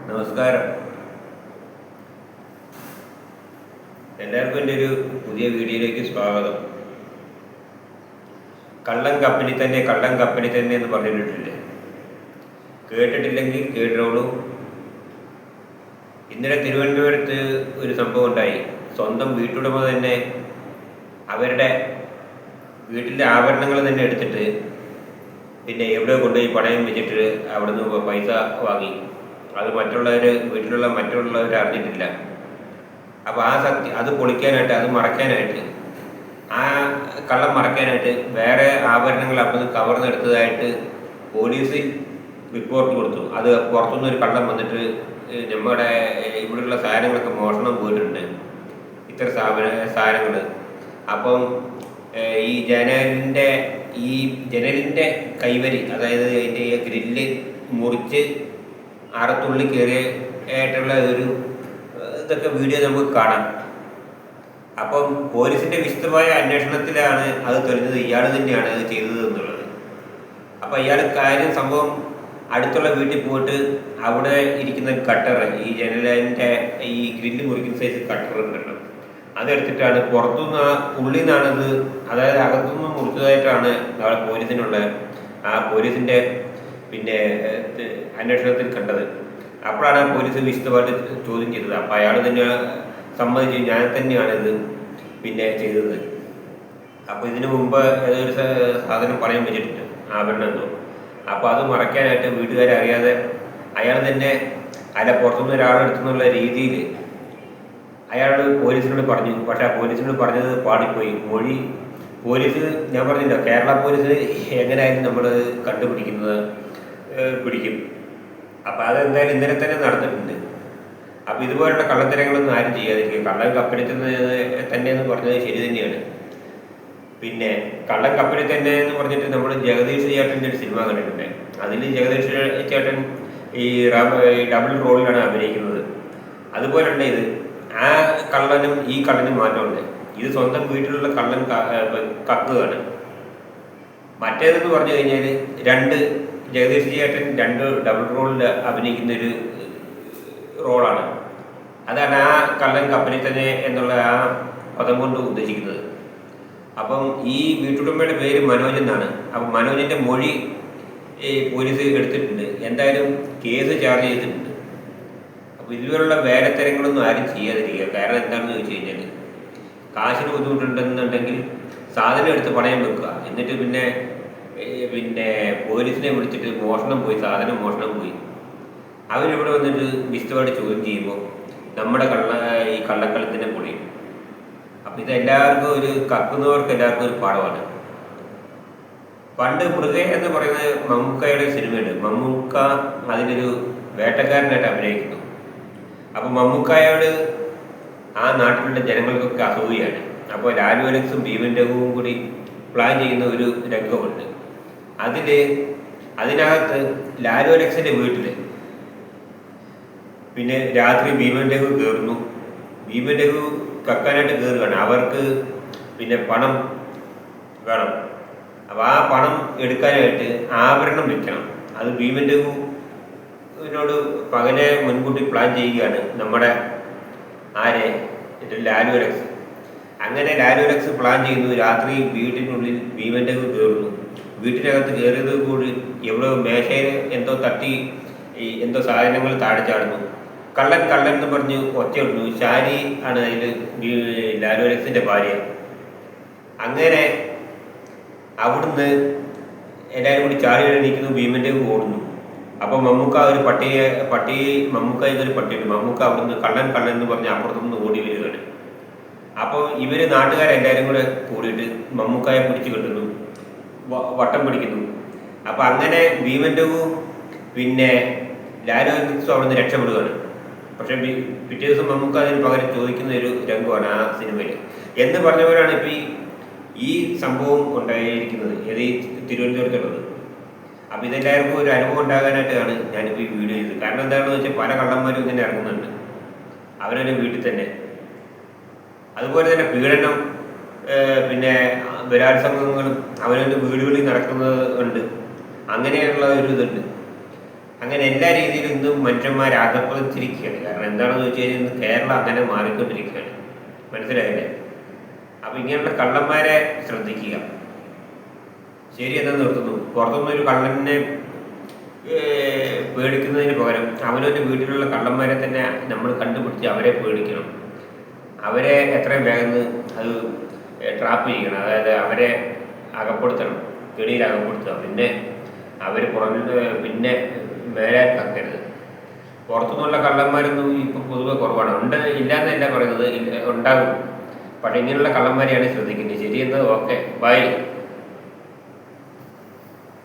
നമസ്കാരം. എല്ലാവർക്കും എൻ്റെ ഒരു പുതിയ വീഡിയോയിലേക്ക് സ്വാഗതം. കള്ളൻ കപ്പലിൽ തന്നെ കള്ളൻ കപ്പലിൽ തന്നെ എന്ന് പറഞ്ഞിട്ടില്ലേ? കേട്ടിട്ടില്ലെങ്കിൽ കേട്ടോളൂ. ഇന്നലെ തിരുവനന്തപുരത്ത് ഒരു സംഭവം ഉണ്ടായി. സ്വന്തം വീട്ടുടമ തന്നെ അവരുടെ വീട്ടിലെ ആഭരണങ്ങൾ തന്നെ എടുത്തിട്ട് പിന്നെ എവിടെ കൊണ്ടുപോയി പണയം വെച്ചിട്ട് അവിടെ നിന്ന് പൈസ വാങ്ങി. അത് വീട്ടിലുള്ള മറ്റുള്ളവർ അറിഞ്ഞിട്ടില്ല. അപ്പോൾ അത് പൊളിക്കാനായിട്ട്, അത് മറയ്ക്കാനായിട്ട്, ആ കള്ളം മറയ്ക്കാനായിട്ട് വേറെ ആഭരണങ്ങൾ അവിടെ നിന്ന് കവർന്നെടുത്തതായിട്ട് പോലീസിൽ റിപ്പോർട്ട് കൊടുത്തു. അത് പുറത്തുനിന്ന് ഒരു കള്ളം വന്നിട്ട് നമ്മുടെ ഇവിടെയുള്ള സാധനങ്ങളൊക്കെ മോഷണം പോയിട്ടുണ്ട്, ഇത്ര സാധനങ്ങൾ. അപ്പം ഈ ജനലിൻ്റെ കൈവരി, അതായത് അതിൻ്റെ ഗ്രില്ല് മുറിച്ച് അറത്തുള്ളി കയറിയായിട്ടുള്ള ഒരു ഇതൊക്കെ വീഡിയോ നമുക്ക് കാണാം. അപ്പം പോലീസിൻ്റെ വിശദമായ അന്വേഷണത്തിലാണ് അത് തെളിഞ്ഞത് ഇയാൾ തന്നെയാണ് അത് ചെയ്തത് എന്നുള്ളത്. അപ്പം ഇയാൾ സംഭവം അടുത്തുള്ള വീട്ടിൽ പോയിട്ട് അവിടെ ഇരിക്കുന്ന കട്ടർ, ഈ ജനലിൻ്റെ ഈ ഗ്രില്ല് മുറിക്കുന്ന സൈസ് കട്ടർ ഉണ്ടല്ലോ, അതെടുത്തിട്ടാണ് പുറത്തുനിന്ന് ഉള്ളിൽ നിന്നാണത്, അതായത് അകത്തുനിന്ന് മുറിച്ചതായിട്ടാണ് പോലീസിൻ്റെ പിന്നെ അന്വേഷണത്തിൽ കണ്ടത്. അപ്പോഴാണ് പോലീസ് വിശദമായിട്ട് ചോദ്യം ചെയ്തത്. അപ്പോൾ അയാൾ തന്നെ സമ്മതിച്ചു, ഞാൻ തന്നെയാണ് ഇത് പിന്നെ ചെയ്തത്. അപ്പോൾ ഇതിനു മുമ്പ് ഏതൊരു സാധനം പണയം വെച്ചിട്ടുണ്ട്, ആഭരണം എന്തോ. അപ്പോൾ അത് മറയ്ക്കാനായിട്ട് വീട്ടുകാരെ അറിയാതെ അയാൾ തന്നെ പുറത്തുനിന്ന് ഒരാളെടുത്തുന്നുള്ള രീതിയിൽ അയാൾ പോലീസിനോട് പറഞ്ഞു. പക്ഷേ ആ പോലീസിനോട് പറഞ്ഞത് പാടിപ്പോയി. മൊഴി പോലീസ്, ഞാൻ പറഞ്ഞില്ല, കേരള പോലീസ് എങ്ങനെയായാലും നമ്മൾ പിടിക്കും. അപ്പോൾ അതെന്തായാലും ഇന്നലെ തന്നെ നടന്നിട്ടുണ്ട്. അപ്പോൾ ഇതുപോലുള്ള കള്ളത്തരങ്ങളൊന്നും ആരും ചെയ്യാതിരിക്കുക. കള്ളൻ കപ്പലിൽ തന്നെ എന്ന് പറഞ്ഞത് ശരി തന്നെയാണ്. പിന്നെ കള്ളൻ കപ്പലിൽ തന്നെ എന്ന് പറഞ്ഞിട്ട് നമ്മൾ ജഗദീഷ് ചേട്ടൻ്റെ ഒരു സിനിമ കണ്ടിട്ടുണ്ട്. അതിൽ ജഗദീഷ് ചേട്ടൻ ഈ ഡബിൾ റോളിലാണ് അഭിനയിക്കുന്നത്. അതുപോലെയുള്ള ഇത്, ആ കള്ളനും ഈ കള്ളനും മാറ്റമുണ്ട്. ഇത് സ്വന്തം വീട്ടിലുള്ള കള്ളൻ കക്കുകയാണ്. മറ്റേതെന്ന് പറഞ്ഞു കഴിഞ്ഞാൽ ജഗദീഷ് ചേട്ടൻ രണ്ട് ഡബിൾ റോളിൽ അഭിനയിക്കുന്ന ഒരു റോളാണ്. അതാണ് ആ കള്ളൻ കപ്പലിൽ തന്നെ എന്നുള്ള ആ പദം കൊണ്ട് ഉദ്ദേശിക്കുന്നത്. അപ്പം ഈ വീട്ടുടമയുടെ പേര് മനോജ് എന്നാണ്. അപ്പം മനോജിൻ്റെ മൊഴി പോലീസ് എടുത്തിട്ടുണ്ട്. എന്തായാലും കേസ് ചാർജ് ചെയ്തിട്ടുണ്ട്. അപ്പോൾ ഇതുപോലുള്ള വേലത്തരങ്ങളൊന്നും ആരും ചെയ്യാതിരിക്കുക. കാരണം എന്താണെന്ന് ചോദിച്ചു കഴിഞ്ഞാൽ, കാശിന് ബുദ്ധിമുട്ടുണ്ടെന്നുണ്ടെങ്കിൽ സാധനം എടുത്ത് പണയം വെക്കുക. എന്നിട്ട് പിന്നെ പോലീസിനെ വിളിച്ചിട്ട് സാധനം മോഷണം പോയി, അവരിവിടെ വന്നിട്ട് വിശദമായിട്ട് ചോദ്യം ചെയ്യുമ്പോൾ നമ്മുടെ ഈ കള്ളക്കളത്തിനെ പൊളിയും. അപ്പം ഇതെല്ലാവർക്കും കക്കുന്നവർക്ക് എല്ലാവർക്കും ഒരു പാഠമാണ്. പണ്ട് മൃഗേ എന്ന് പറയുന്നത് മമ്മൂക്കയുടെ സിനിമയുണ്ട്. മമ്മൂക്ക അതിലൊരു വേട്ടക്കാരനായിട്ട് അഭിനയിക്കുന്നു. അപ്പം മമ്മൂക്കായോട് ആ നാട്ടിലുള്ള ജനങ്ങൾക്കൊക്കെ അസൂയാണ്. അപ്പോൾ ലാലു അലക്സും ഭീമൻ രഘുവും കൂടി പ്ലാൻ ചെയ്യുന്ന ഒരു രംഗമുണ്ട്. അതിനകത്ത് ലാലു അലക്സിൻ്റെ വീട്ടിൽ പിന്നെ രാത്രി ഭീമൻ രഘു കയറുന്നു. ഭീമൻ രഘു കക്കാനായിട്ട് കയറുകയാണ്. അവർക്ക് പിന്നെ പണം വേണം. അപ്പോൾ ആ പണം എടുക്കാനായിട്ട് ആഭരണം വെക്കണം. അത് ഭീമൻ രഘുവിനോട് പകലെ മുൻകൂട്ടി പ്ലാൻ ചെയ്യുകയാണ് നമ്മുടെ ലാലു അലക്സ്. അങ്ങനെ ലാലു അലക്സ് പ്ലാൻ ചെയ്യുന്നു. രാത്രി വീട്ടിനുള്ളിൽ ഭീമൻ രഘു കയറുന്നു. വീട്ടിനകത്ത് കയറിയത് കൂടി എവിടെ മേശയിൽ എന്തോ തട്ടി എന്തോ സാധനങ്ങൾ താഴെ ചാടുന്നു. കള്ളൻ എന്ന് പറഞ്ഞ് ഒച്ചയിടുന്നു. ശാരി ആണ് അതിൽ ലാലു അലക്സിൻ്റെ ഭാര്യ. അങ്ങനെ അവിടുന്ന് എല്ലാവരും കൂടി ചാടി എണീക്കുന്നു. ഭീമൻ രഘു ഓടുന്നു. അപ്പോൾ മമ്മൂക്ക ഇതൊരു പട്ടിയുണ്ട്. മമ്മൂക്ക അവിടുന്ന് കള്ളൻ എന്ന് പറഞ്ഞ് അപ്പുറത്തുനിന്ന് ഓടി വരികയാണ്. അപ്പോൾ നാട്ടുകാരെല്ലാവരും കൂടെ കൂടിയിട്ട് മമ്മൂക്കായെ പിടിച്ചു കെട്ടുന്നു, വട്ടം പിടിക്കുന്നു. അപ്പോൾ അങ്ങനെ ഭീമൻ രഘു പിന്നെ ലാലു അലക്സും അവിടുന്ന് രക്ഷപ്പെടുകയാണ്. പക്ഷേ പിറ്റേ ദിവസം മമ്മൂക്ക അതിന് പകരം ചോദിക്കുന്ന ഒരു രംഗമാണ് ആ സിനിമയിൽ. എന്ന് പറഞ്ഞവരാണ് ഇപ്പോൾ ഈ സംഭവം ഉണ്ടായിരിക്കുന്നത്, തിരുവനന്തപുരത്തുള്ളത്. അപ്പോൾ ഇതെല്ലാവർക്കും ഒരു അനുഭവം ഉണ്ടാകാനായിട്ടാണ് ഞാനിപ്പോൾ ഈ വീഡിയോ ചെയ്തത്. കാരണം എന്താണെന്ന് വെച്ചാൽ പല കള്ളന്മാരും ഇങ്ങനെ ഇറങ്ങുന്നുണ്ട് അവരുടെ വീട്ടിൽ തന്നെ. അതുപോലെ തന്നെ പീഡനം, പിന്നെ ബലാത്സംഗങ്ങളും അവരുടെ വീടുകളിൽ നടക്കുന്നത് ഉണ്ട്. അങ്ങനെയുള്ള ഒരു ഇതുണ്ട്. അങ്ങനെ എല്ലാ രീതിയിലും ഇന്നും മനുഷ്യന്മാർ അധപ്പതിച്ചിരിക്കുകയാണ്. കാരണം എന്താണെന്ന് വെച്ച് കഴിഞ്ഞാൽ ഇന്ന് കേരളം അങ്ങനെ മാറിക്കൊണ്ടിരിക്കുകയാണ്. മനസ്സിലായില്ലേ? അപ്പം ഇങ്ങനെയുള്ള കള്ളന്മാരെ ശ്രദ്ധിക്കുക. ശരി, എന്നാ നിർത്തുന്നു. പുറത്തുനിന്നൊരു കള്ളനെ പേടിക്കുന്നതിന് പകരം അവനവൻ്റെ വീട്ടിലുള്ള കള്ളന്മാരെ തന്നെ നമ്മൾ കണ്ടുപിടിച്ച് അവരെ പേടിക്കണം. അവരെ എത്രയും വേഗം അത് ട്രാപ്പ് ചെയ്യണം. അതായത് അവരെ അകപ്പെടുത്തണം, കെണിയിൽ അകപ്പെടുത്തുക. പിന്നെ അവർ പിന്നെ മേലെ കക്കരുത്. പുറത്തുനിന്നുള്ള കള്ളന്മാരൊന്നും ഇപ്പം പൊതുവെ കുറവാണ്. ഇല്ലാന്നല്ല പറയുന്നത്, ഉണ്ടാകും. പക്ഷേ ഇങ്ങനെയുള്ള കള്ളന്മാരെയാണ് ശ്രദ്ധിക്കുന്നത്. ശരിയെന്ന്. Okay, by.